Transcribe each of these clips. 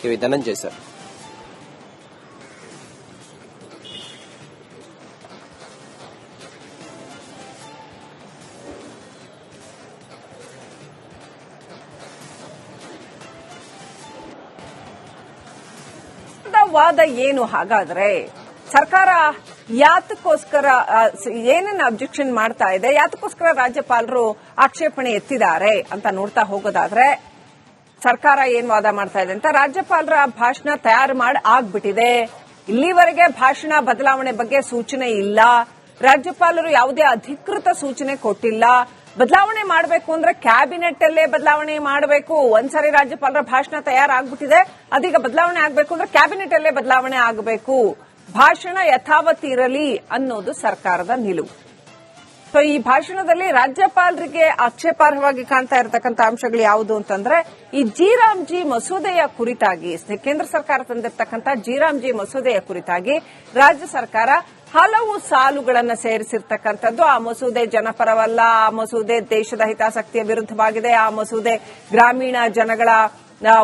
K V Dhananjay sir. ವಾದ ಏನು ಹಾಗಾದ್ರೆ? ಸರ್ಕಾರ ಯಾತಕ್ಕೋಸ್ಕರ ಏನೇನು ಅಬ್ಜೆಕ್ಷನ್ ಮಾಡ್ತಾ ಇದೆ, ಯಾತಕ್ಕೋಸ್ಕರ ರಾಜ್ಯಪಾಲರು ಆಕ್ಷೇಪಣೆ ಎತ್ತಿದ್ದಾರೆ ಅಂತ ನೋಡ್ತಾ ಹೋಗೋದಾದ್ರೆ, ಸರ್ಕಾರ ಏನ್ ವಾದ ಮಾಡ್ತಾ ಇದೆ ಅಂತ, ರಾಜ್ಯಪಾಲರ ಭಾಷಣ ತಯಾರು ಮಾಡಿ ಆಗ್ಬಿಟ್ಟಿದೆ, ಇಲ್ಲಿವರೆಗೆ ಭಾಷಣ ಬದಲಾವಣೆ ಬಗ್ಗೆ ಸೂಚನೆ ಇಲ್ಲ, ರಾಜ್ಯಪಾಲರು ಯಾವುದೇ ಅಧಿಕೃತ ಸೂಚನೆ ಕೊಟ್ಟಿಲ್ಲ, ಬದಲಾವಣೆ ಮಾಡಬೇಕು ಅಂದ್ರೆ ಕ್ಯಾಬಿನೆಟ್ ಅಲ್ಲೇ ಬದಲಾವಣೆ ಮಾಡಬೇಕು, ಒಂದ್ಸರಿ ರಾಜ್ಯಪಾಲರ ಭಾಷಣ ತಯಾರಾಗ್ಬಿಟ್ಟಿದೆ, ಅದೀಗ ಬದಲಾವಣೆ ಆಗಬೇಕು ಅಂದ್ರೆ ಕ್ಯಾಬಿನೆಟ್ ಅಲ್ಲೇ ಬದಲಾವಣೆ ಆಗಬೇಕು, ಭಾಷಣ ಯಥಾವತ್ ಇರಲಿ ಅನ್ನೋದು ಸರ್ಕಾರದ ನಿಲುವು. ಸೊ ಈ ಭಾಷಣದಲ್ಲಿ ರಾಜ್ಯಪಾಲರಿಗೆ ಆಕ್ಷೇಪಾರ್ಹವಾಗಿ ಕಾಣ್ತಾ ಇರತಕ್ಕಂಥ ಅಂಶಗಳು ಯಾವುದು ಅಂತಂದ್ರೆ, ಈ ಜಿ ಮಸೂದೆಯ ಕುರಿತಾಗಿ, ಕೇಂದ್ರ ಸರ್ಕಾರ ತಂದಿರತಕ್ಕಂಥ ಜಿ ಮಸೂದೆಯ ಕುರಿತಾಗಿ ರಾಜ್ಯ ಸರ್ಕಾರ ಹಲವು ಸಾಲುಗಳನ್ನು ಸೇರಿಸಿರ್ತಕ್ಕಂಥದ್ದು. ಆ ಮಸೂದೆ ಜನಪರವಲ್ಲ, ಆ ಮಸೂದೆ ದೇಶದ ಹಿತಾಸಕ್ತಿಯ ವಿರುದ್ಧವಾಗಿದೆ, ಆ ಮಸೂದೆ ಗ್ರಾಮೀಣ ಜನಗಳ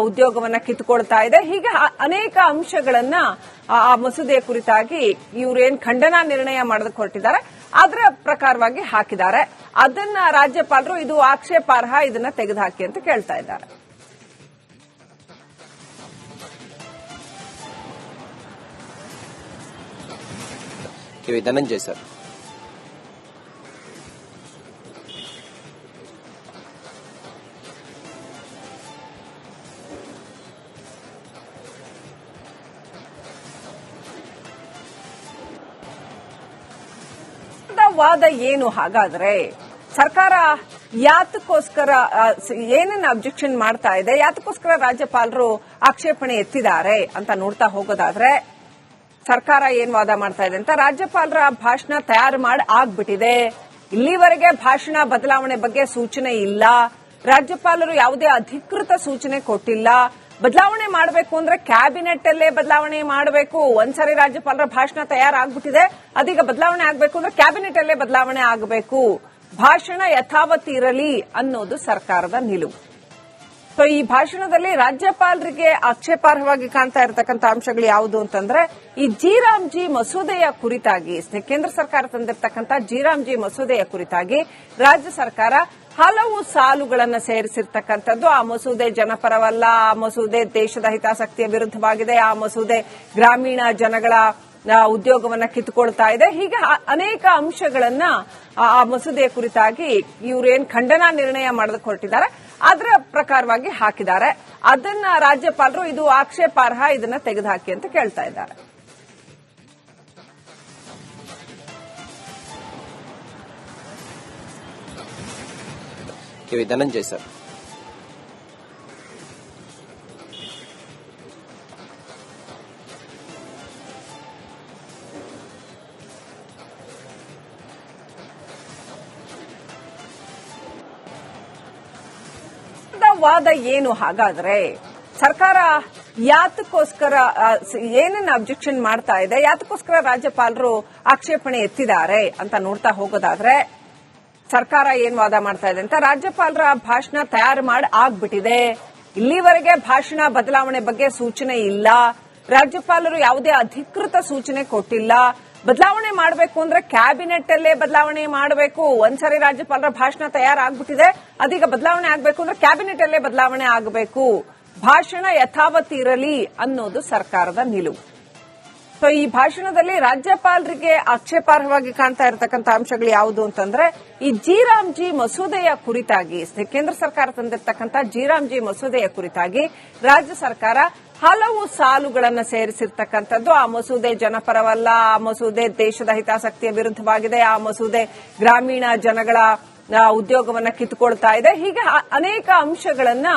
ಉದ್ಯೋಗವನ್ನ ಕಿತ್ತುಕೊಳ್ತಾ ಇದೆ, ಹೀಗೆ ಅನೇಕ ಅಂಶಗಳನ್ನ ಆ ಮಸೂದೆಯ ಕುರಿತಾಗಿ ಇವರೇನ್ ಖಂಡನಾ ನಿರ್ಣಯ ಮಾಡೋದಕ್ಕೆ ಹೊರಟಿದ್ದಾರೆ ಅದರ ಪ್ರಕಾರವಾಗಿ ಹಾಕಿದ್ದಾರೆ. ಅದನ್ನ ರಾಜ್ಯಪಾಲರು ಇದು ಆಕ್ಷೇಪಾರ್ಹ, ಇದನ್ನ ತೆಗೆದುಹಾಕಿ ಅಂತ ಕೇಳ್ತಾ ಇದ್ದಾರೆ. K V Dhananjay sir. ವಾದ ಏನು ಹಾಗಾದ್ರೆ? ಸರ್ಕಾರ ಯಾತಕ್ಕೋಸ್ಕರ ಏನೇನು ಅಬ್ಜೆಕ್ಷನ್ ಮಾಡ್ತಾ ಇದೆ, ಯಾತಕ್ಕೋಸ್ಕರ ರಾಜ್ಯಪಾಲರು ಆಕ್ಷೇಪಣೆ ಎತ್ತಿದ್ದಾರೆ ಅಂತ ನೋಡ್ತಾ ಹೋಗೋದಾದ್ರೆ, ಸರ್ಕಾರ ಏನ್ ವಾದ ಮಾಡ್ತಾ ಇದೆ ಅಂತ, ರಾಜ್ಯಪಾಲರ ಭಾಷಣ ತಯಾರು ಮಾಡಿ ಆಗ್ಬಿಟ್ಟಿದೆ, ಇಲ್ಲಿವರೆಗೆ ಭಾಷಣ ಬದಲಾವಣೆ ಬಗ್ಗೆ ಸೂಚನೆ ಇಲ್ಲ, ರಾಜ್ಯಪಾಲರು ಯಾವುದೇ ಅಧಿಕೃತ ಸೂಚನೆ ಕೊಟ್ಟಿಲ್ಲ, ಬದಲಾವಣೆ ಮಾಡಬೇಕು ಅಂದ್ರೆ ಕ್ಯಾಬಿನೆಟ್ ಅಲ್ಲೇ ಬದಲಾವಣೆ ಮಾಡಬೇಕು, ಒಂದ್ಸರಿ ರಾಜ್ಯಪಾಲರ ಭಾಷಣ ತಯಾರಾಗ್ಬಿಟ್ಟಿದೆ, ಅದೀಗ ಬದಲಾವಣೆ ಆಗಬೇಕು ಅಂದ್ರೆ ಕ್ಯಾಬಿನೆಟ್ ಅಲ್ಲೇ ಬದಲಾವಣೆ ಆಗಬೇಕು, ಭಾಷಣ ಯಥಾವತ್ ಇರಲಿ ಅನ್ನೋದು ಸರ್ಕಾರದ ನಿಲುವು. ಸೊ ಈ ಭಾಷಣದಲ್ಲಿ ರಾಜ್ಯಪಾಲರಿಗೆ ಆಕ್ಷೇಪಾರ್ಹವಾಗಿ ಕಾಣ್ತಾ ಇರತಕ್ಕಂಥ ಅಂಶಗಳು ಯಾವುದು ಅಂತಂದ್ರೆ, ಈ ಜಿ ಮಸೂದೆಯ ಕುರಿತಾಗಿ, ಕೇಂದ್ರ ಸರ್ಕಾರ ತಂದಿರತಕ್ಕಂಥ ಜಿ ಮಸೂದೆಯ ಕುರಿತಾಗಿ ರಾಜ್ಯ ಸರ್ಕಾರ ಹಲವು ಸಾಲುಗಳನ್ನು ಸೇರಿಸಿರ್ತಕ್ಕಂಥದ್ದು. ಆ ಮಸೂದೆ ಜನಪರವಲ್ಲ, ಆ ಮಸೂದೆ ದೇಶದ ಹಿತಾಸಕ್ತಿಯ ವಿರುದ್ಧವಾಗಿದೆ, ಆ ಮಸೂದೆ ಗ್ರಾಮೀಣ ಜನಗಳ ಉದ್ಯೋಗವನ್ನ ಕಿತ್ತುಕೊಳ್ತಾ ಇದೆ, ಹೀಗೆ ಅನೇಕ ಅಂಶಗಳನ್ನ ಆ ಮಸೂದೆಯ ಕುರಿತಾಗಿ ಇವರೇನ್ ಖಂಡನಾ ನಿರ್ಣಯ ಮಾಡೋದಕ್ಕೆ ಹೊರಟಿದ್ದಾರೆ ಅದರ ಪ್ರಕಾರವಾಗಿ ಹಾಕಿದ್ದಾರೆ. ಅದನ್ನ ರಾಜ್ಯಪಾಲರು ಇದು ಆಕ್ಷೇಪಾರ್ಹ, ಇದನ್ನ ತೆಗೆದುಹಾಕಿ ಅಂತ ಕೇಳ್ತಾ ಇದ್ದಾರೆ. K V Dhananjay sir. ವಾದ ಏನು ಹಾಗಾದ್ರೆ? ಸರ್ಕಾರ ಯಾತಕ್ಕೋಸ್ಕರ ಏನೇನು ಅಬ್ಜೆಕ್ಷನ್ ಮಾಡ್ತಾ ಇದೆ, ಯಾತಕ್ಕೋಸ್ಕರ ರಾಜ್ಯಪಾಲರು ಆಕ್ಷೇಪಣೆ ಎತ್ತಿದ್ದಾರೆ ಅಂತ ನೋಡ್ತಾ ಹೋಗೋದಾದ್ರೆ, ಸರ್ಕಾರ ಏನ್ ವಾದ ಮಾಡ್ತಾ ಇದೆ ಅಂತ, ರಾಜ್ಯಪಾಲರ ಭಾಷಣ ತಯಾರು ಮಾಡಿ ಆಗ್ಬಿಟ್ಟಿದೆ, ಇಲ್ಲಿವರೆಗೆ ಭಾಷಣ ಬದಲಾವಣೆ ಬಗ್ಗೆ ಸೂಚನೆ ಇಲ್ಲ, ರಾಜ್ಯಪಾಲರು ಯಾವುದೇ ಅಧಿಕೃತ ಸೂಚನೆ ಕೊಟ್ಟಿಲ್ಲ, ಬದಲಾವಣೆ ಮಾಡಬೇಕು ಅಂದ್ರೆ ಕ್ಯಾಬಿನೆಟ್ ಅಲ್ಲೇ ಬದಲಾವಣೆ ಮಾಡಬೇಕು, ಒಂದ್ಸರಿ ರಾಜ್ಯಪಾಲರ ಭಾಷಣ ತಯಾರಾಗ್ಬಿಟ್ಟಿದೆ, ಅದೀಗ ಬದಲಾವಣೆ ಆಗಬೇಕು ಅಂದ್ರೆ ಕ್ಯಾಬಿನೆಟ್ ಅಲ್ಲೇ ಬದಲಾವಣೆ ಆಗಬೇಕು, ಭಾಷಣ ಯಥಾವತ್ ಇರಲಿ ಅನ್ನೋದು ಸರ್ಕಾರದ ನಿಲುವು. ಸೊ ಈ ಭಾಷಣದಲ್ಲಿ ರಾಜ್ಯಪಾಲರಿಗೆ ಆಕ್ಷೇಪಾರ್ಹವಾಗಿ ಕಾಣ್ತಾ ಇರತಕ್ಕಂಥ ಅಂಶಗಳು ಯಾವುದು ಅಂತಂದ್ರೆ, ಈ ಜಿ ಮಸೂದೆಯ ಕುರಿತಾಗಿ, ಕೇಂದ್ರ ಸರ್ಕಾರ ತಂದಿರತಕ್ಕಂಥ ಜಿ ಮಸೂದೆಯ ಕುರಿತಾಗಿ ರಾಜ್ಯ ಸರ್ಕಾರ ಹಲವು ಸಾಲುಗಳನ್ನು ಸೇರಿಸಿರ್ತಕ್ಕಂಥದ್ದು. ಆ ಮಸೂದೆ ಜನಪರವಲ್ಲ, ಆ ಮಸೂದೆ ದೇಶದ ಹಿತಾಸಕ್ತಿಯ ವಿರುದ್ಧವಾಗಿದೆ, ಆ ಮಸೂದೆ ಗ್ರಾಮೀಣ ಜನಗಳ ಉದ್ಯೋಗವನ್ನ ಕಿತ್ತುಕೊಳ್ತಾ ಇದೆ, ಹೀಗೆ ಅನೇಕ ಅಂಶಗಳನ್ನ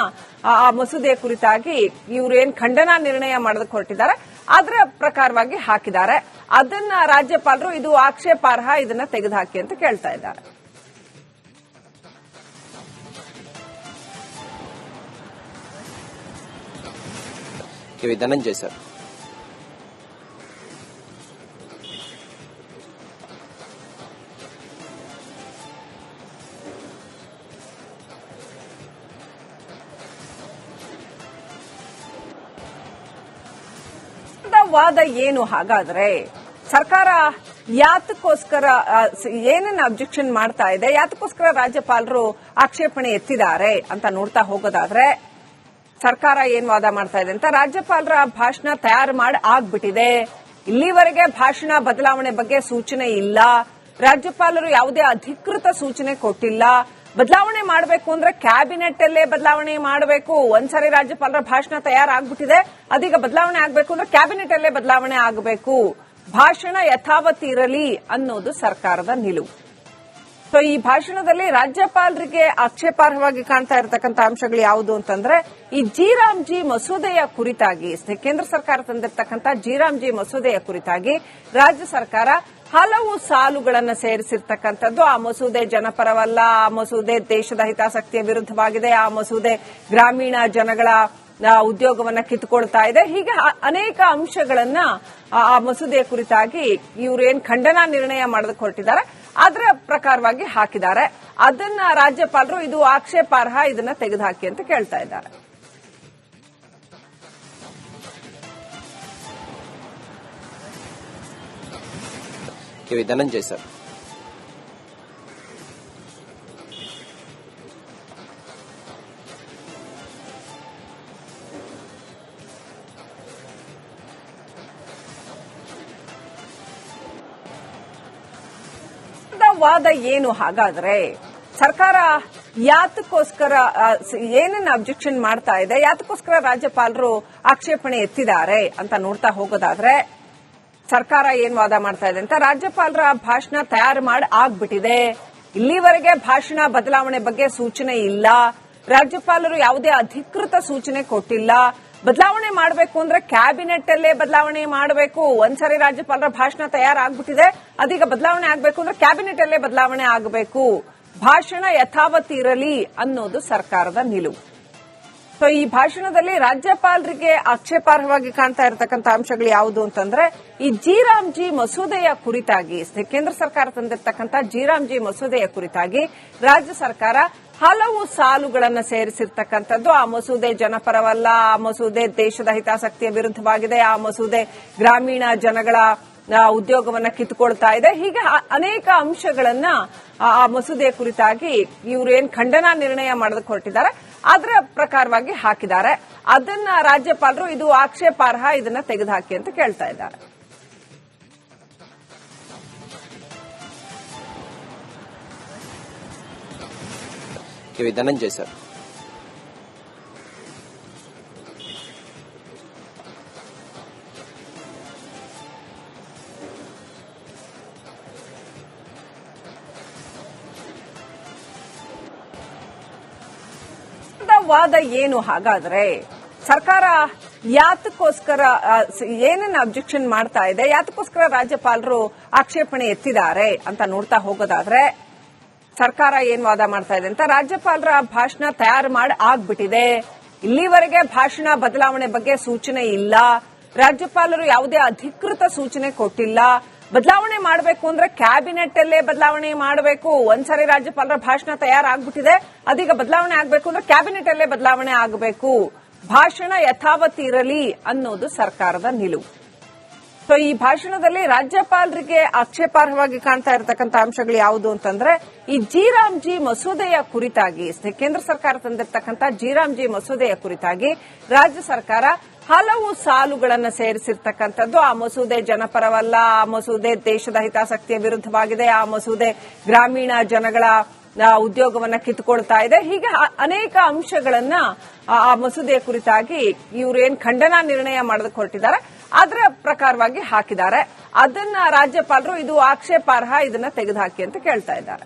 ಆ ಮಸೂದೆಯ ಕುರಿತಾಗಿ ಇವರೇನ್ ಖಂಡನಾ ನಿರ್ಣಯ ಮಾಡೋದಕ್ಕೆ ಹೊರಟಿದ್ದಾರೆ ಅದರ ಪ್ರಕಾರವಾಗಿ ಹಾಕಿದ್ದಾರೆ. ಅದನ್ನ ರಾಜ್ಯಪಾಲರು ಇದು ಆಕ್ಷೇಪಾರ್ಹ, ಇದನ್ನ ತೆಗೆದುಹಾಕಿ ಅಂತ ಕೇಳ್ತಾ ಇದ್ದಾರೆ. K V Dhananjay sir. ವಾದ ಏನು ಹಾಗಾದ್ರೆ? ಸರ್ಕಾರ ಯಾತಕ್ಕೋಸ್ಕರ ಏನನ್ನ ಅಬ್ಜೆಕ್ಷನ್ ಮಾಡ್ತಾ ಇದೆ, ಯಾತಕ್ಕೋಸ್ಕರ ರಾಜ್ಯಪಾಲರು ಆಕ್ಷೇಪಣೆ ಎತ್ತಿದ್ದಾರೆ ಅಂತ ನೋಡ್ತಾ ಹೋಗೋದಾದ್ರೆ, ಸರ್ಕಾರ ಏನ್ ವಾದ ಮಾಡ್ತಾ ಇದೆ ಅಂತ, ರಾಜ್ಯಪಾಲರ ಭಾಷಣ ತಯಾರು ಮಾಡಿ ಆಗ್ಬಿಟ್ಟಿದೆ, ಇಲ್ಲಿವರೆಗೆ ಭಾಷಣ ಬದಲಾವಣೆ ಬಗ್ಗೆ ಸೂಚನೆ ಇಲ್ಲ, ರಾಜ್ಯಪಾಲರು ಯಾವುದೇ ಅಧಿಕೃತ ಸೂಚನೆ ಕೊಟ್ಟಿಲ್ಲ, ಬದಲಾವಣೆ ಮಾಡಬೇಕು ಅಂದ್ರೆ ಕ್ಯಾಬಿನೆಟ್ ಅಲ್ಲೇ ಬದಲಾವಣೆ ಮಾಡಬೇಕು, ಒಂದ್ಸರಿ ರಾಜ್ಯಪಾಲರ ಭಾಷಣ ತಯಾರಾಗ್ಬಿಟ್ಟಿದೆ, ಅದೀಗ ಬದಲಾವಣೆ ಆಗಬೇಕು ಅಂದ್ರೆ ಕ್ಯಾಬಿನೆಟ್ ಅಲ್ಲೇ ಬದಲಾವಣೆ ಆಗಬೇಕು, ಭಾಷಣ ಯಥಾವತ್ ಇರಲಿ ಅನ್ನೋದು ಸರ್ಕಾರದ ನಿಲುವು. ಸೊ ಈ ಭಾಷಣದಲ್ಲಿ ರಾಜ್ಯಪಾಲರಿಗೆ ಆಕ್ಷೇಪಾರ್ಹವಾಗಿ ಕಾಣ್ತಾ ಇರತಕ್ಕಂಥ ಅಂಶಗಳು ಯಾವುದು ಅಂತಂದ್ರೆ, ಈ ಜಿ ಮಸೂದೆಯ ಕುರಿತಾಗಿ, ಕೇಂದ್ರ ಸರ್ಕಾರ ತಂದಿರತಕ್ಕಂಥ ಜಿ ಮಸೂದೆಯ ಕುರಿತಾಗಿ ರಾಜ್ಯ ಸರ್ಕಾರ ಹಲವು ಸಾಲುಗಳನ್ನು ಸೇರಿಸಿರ್ತಕ್ಕಂಥದ್ದು. ಆ ಮಸೂದೆ ಜನಪರವಲ್ಲ, ಆ ಮಸೂದೆ ದೇಶದ ಹಿತಾಸಕ್ತಿಯ ವಿರುದ್ಧವಾಗಿದೆ, ಆ ಮಸೂದೆ ಗ್ರಾಮೀಣ ಜನಗಳ ಉದ್ಯೋಗವನ್ನ ಕಿತ್ತುಕೊಳ್ತಾ ಇದೆ, ಹೀಗೆ ಅನೇಕ ಅಂಶಗಳನ್ನ ಆ ಮಸೂದೆಯ ಕುರಿತಾಗಿ ಇವರೇನ್ ಖಂಡನಾ ನಿರ್ಣಯ ಮಾಡೋದಕ್ಕೆ ಹೊರಟಿದ್ದಾರೆ ಅದರ ಪ್ರಕಾರವಾಗಿ ಹಾಕಿದ್ದಾರೆ. ಅದನ್ನ ರಾಜ್ಯಪಾಲರು ಇದು ಆಕ್ಷೇಪಾರ್ಹ, ಇದನ್ನ ತೆಗೆದುಹಾಕಿ ಅಂತ ಕೇಳ್ತಾ ಇದ್ದಾರೆ. ಕೆ.ವಿ. ಧನಂಜಯ್ ಸರ್. ವಾದ ಏನು ಹಾಗಾದ್ರೆ? ಸರ್ಕಾರ ಯಾತಕ್ಕೋಸ್ಕರ ಏನನ್ನ ಅಬ್ಜೆಕ್ಷನ್ ಮಾಡ್ತಾ ಇದೆ, ಯಾತಕ್ಕೋಸ್ಕರ ರಾಜ್ಯಪಾಲರು ಆಕ್ಷೇಪಣೆ ಎತ್ತಿದ್ದಾರೆ ಅಂತ ನೋಡ್ತಾ ಹೋಗೋದಾದ್ರೆ, ಸರ್ಕಾರ ಏನ್ ವಾದ ಮಾಡ್ತಾ ಇದೆ ಅಂತ, ರಾಜ್ಯಪಾಲರ ಭಾಷಣ ತಯಾರು ಮಾಡಿ ಆಗ್ಬಿಟ್ಟಿದೆ, ಇಲ್ಲಿವರೆಗೆ ಭಾಷಣ ಬದಲಾವಣೆ ಬಗ್ಗೆ ಸೂಚನೆ ಇಲ್ಲ, ರಾಜ್ಯಪಾಲರು ಯಾವುದೇ ಅಧಿಕೃತ ಸೂಚನೆ ಕೊಟ್ಟಿಲ್ಲ, ಬದಲಾವಣೆ ಮಾಡಬೇಕು ಅಂದ್ರೆ ಕ್ಯಾಬಿನೆಟ್ ಅಲ್ಲೇ ಬದಲಾವಣೆ ಮಾಡಬೇಕು, ಒಂದ್ಸರಿ ರಾಜ್ಯಪಾಲರ ಭಾಷಣ ತಯಾರಾಗ್ಬಿಟ್ಟಿದೆ, ಅದೀಗ ಬದಲಾವಣೆ ಆಗಬೇಕು ಅಂದ್ರೆ ಕ್ಯಾಬಿನೆಟ್ ಅಲ್ಲೇ ಬದಲಾವಣೆ ಆಗಬೇಕು, ಭಾಷಣ ಯಥಾವತ್ ಇರಲಿ ಅನ್ನೋದು ಸರ್ಕಾರದ ನಿಲುವು. ಸೊ ಈ ಭಾಷಣದಲ್ಲಿ ರಾಜ್ಯಪಾಲರಿಗೆ ಆಕ್ಷೇಪಾರ್ಹವಾಗಿ ಕಾಣ್ತಾ ಇರತಕ್ಕಂಥ ಅಂಶಗಳು ಯಾವುದು ಅಂತಂದ್ರೆ, ಈ ಜಿ ಮಸೂದೆಯ ಕುರಿತಾಗಿ, ಕೇಂದ್ರ ಸರ್ಕಾರ ತಂದಿರತಕ್ಕಂಥ ಜಿ ಮಸೂದೆಯ ಕುರಿತಾಗಿ ರಾಜ್ಯ ಸರ್ಕಾರ ಹಲವು ಸಾಲುಗಳನ್ನು ಸೇರಿಸಿರ್ತಕ್ಕಂಥದ್ದು. ಆ ಮಸೂದೆ ಜನಪರವಲ್ಲ, ಆ ಮಸೂದೆ ದೇಶದ ಹಿತಾಸಕ್ತಿಯ ವಿರುದ್ಧವಾಗಿದೆ, ಆ ಮಸೂದೆ ಗ್ರಾಮೀಣ ಜನಗಳ ಉದ್ಯೋಗವನ್ನ ಕಿತ್ತುಕೊಳ್ತಾ ಇದೆ, ಹೀಗೆ ಅನೇಕ ಅಂಶಗಳನ್ನ ಆ ಮಸೂದೆಯ ಕುರಿತಾಗಿ ಇವರೇನ್ ಖಂಡನಾ ನಿರ್ಣಯ ಮಾಡೋದಕ್ಕೆ ಹೊರಟಿದ್ದಾರೆ ಅದರ ಪ್ರಕಾರವಾಗಿ ಹಾಕಿದ್ದಾರೆ. ಅದನ್ನ ರಾಜ್ಯಪಾಲರು ಇದು ಆಕ್ಷೇಪಾರ್ಹ, ಇದನ್ನ ತೆಗೆದುಹಾಕಿ ಅಂತ ಕೇಳ್ತಾ ಇದ್ದಾರೆ. ಕೆ.ವಿ. ಧನಂಜಯ್ ಸರ್. ವಾದ ಏನು ಹಾಗಾದ್ರೆ? ಸರ್ಕಾರ ಯಾತಕ್ಕೋಸ್ಕರ ಏನನ್ನ ಅಬ್ಜೆಕ್ಷನ್ ಮಾಡ್ತಾ ಇದೆ, ಯಾತಕ್ಕೋಸ್ಕರ ರಾಜ್ಯಪಾಲರು ಆಕ್ಷೇಪಣೆ ಎತ್ತಿದ್ದಾರೆ ಅಂತ ನೋಡ್ತಾ ಹೋಗೋದಾದ್ರೆ, ಸರ್ಕಾರ ಏನ್ ವಾದ ಮಾಡ್ತಾ ಇದೆ ಅಂತ, ರಾಜ್ಯಪಾಲರ ಭಾಷಣ ತಯಾರು ಮಾಡಿ ಆಗ್ಬಿಟ್ಟಿದೆ, ಇಲ್ಲಿವರೆಗೆ ಭಾಷಣ ಬದಲಾವಣೆ ಬಗ್ಗೆ ಸೂಚನೆ ಇಲ್ಲ, ರಾಜ್ಯಪಾಲರು ಯಾವುದೇ ಅಧಿಕೃತ ಸೂಚನೆ ಕೊಟ್ಟಿಲ್ಲ, ಬದಲಾವಣೆ ಮಾಡಬೇಕು ಅಂದ್ರೆ ಕ್ಯಾಬಿನೆಟ್ ಅಲ್ಲೇ ಬದಲಾವಣೆ ಮಾಡಬೇಕು, ಒಂದ್ಸರಿ ರಾಜ್ಯಪಾಲರ ಭಾಷಣ ತಯಾರಾಗ್ಬಿಟ್ಟಿದೆ, ಅದೀಗ ಬದಲಾವಣೆ ಆಗಬೇಕು ಅಂದ್ರೆ ಕ್ಯಾಬಿನೆಟ್ ಅಲ್ಲೇ ಬದಲಾವಣೆ ಆಗಬೇಕು, ಭಾಷಣ ಯಥಾವತ್ ಇರಲಿ ಅನ್ನೋದು ಸರ್ಕಾರದ ನಿಲುವು. ಸೊ ಈ ಭಾಷಣದಲ್ಲಿ ರಾಜ್ಯಪಾಲರಿಗೆ ಆಕ್ಷೇಪಾರ್ಹವಾಗಿ ಕಾಣ್ತಾ ಇರತಕ್ಕಂಥ ಅಂಶಗಳು ಯಾವುದು ಅಂತಂದ್ರೆ, ಈ ಜಿ ಮಸೂದೆಯ ಕುರಿತಾಗಿ, ಕೇಂದ್ರ ಸರ್ಕಾರ ತಂದಿರತಕ್ಕಂಥ ಜಿ ಮಸೂದೆಯ ಕುರಿತಾಗಿ ರಾಜ್ಯ ಸರ್ಕಾರ ಹಲವು ಸಾಲುಗಳನ್ನು ಸೇರಿಸಿರ್ತಕ್ಕಂಥದ್ದು. ಆ ಮಸೂದೆ ಜನಪರವಲ್ಲ, ಆ ಮಸೂದೆ ದೇಶದ ಹಿತಾಸಕ್ತಿಯ ವಿರುದ್ಧವಾಗಿದೆ, ಆ ಮಸೂದೆ ಗ್ರಾಮೀಣ ಜನಗಳ ಉದ್ಯೋಗವನ್ನ ಕಿತ್ತುಕೊಳ್ತಾ ಇದೆ, ಹೀಗೆ ಅನೇಕ ಅಂಶಗಳನ್ನ ಆ ಮಸೂದೆಯ ಕುರಿತಾಗಿ ಇವರೇನ್ ಖಂಡನಾ ನಿರ್ಣಯ ಮಾಡೋದಕ್ಕೆ ಹೊರಟಿದ್ದಾರೆ ಅದರ ಪ್ರಕಾರವಾಗಿ ಹಾಕಿದ್ದಾರೆ. ಅದನ್ನ ರಾಜ್ಯಪಾಲರು ಇದು ಆಕ್ಷೇಪಾರ್ಹ, ಇದನ್ನ ತೆಗೆದುಹಾಕಿ ಅಂತ ಕೇಳ್ತಾ ಇದ್ದಾರೆ.